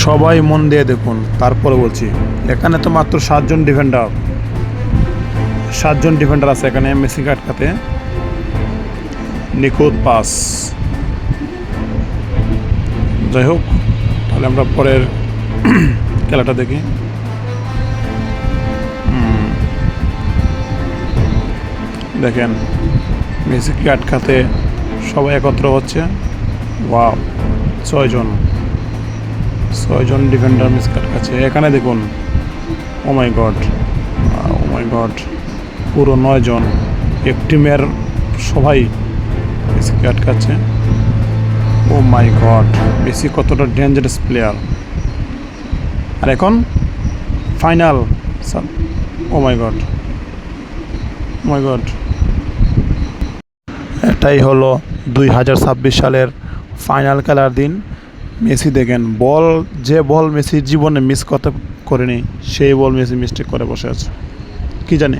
সবাই মন দিয়ে দেখুন, তারপরে বলছি এখানে তো মাত্র 7জন ডিফেন্ডার আছে এখানে মেসিকে আটকাতে। নিখুঁত পাস। যাই হোক, তাহলে আমরা পরের খেলাটা দেখি। দেখেন মেসিকে আটকাতে সবাই একত্র হচ্ছে। ওয়াও, 6জন ডিফেন্ডার মেসিকে আটকাচ্ছে। এখানে দেখুন, ও মাই গড, পুরো 9জন এক টিমের সবাই মেসিকে আটকাচ্ছে। ও মাই গড, মেসি কতটা ডেঞ্জারাস প্লেয়ার। আর এখন ফাইনাল। ও মাই গড, এটাই হলো 2026 সালের ফাইনাল খেলার দিন। মেসি দেখেন, যে বল মেসির জীবনে মিস করতে করেনি, সেই বল মেসি মিস্টেক করে বসে আছে, কি জানে।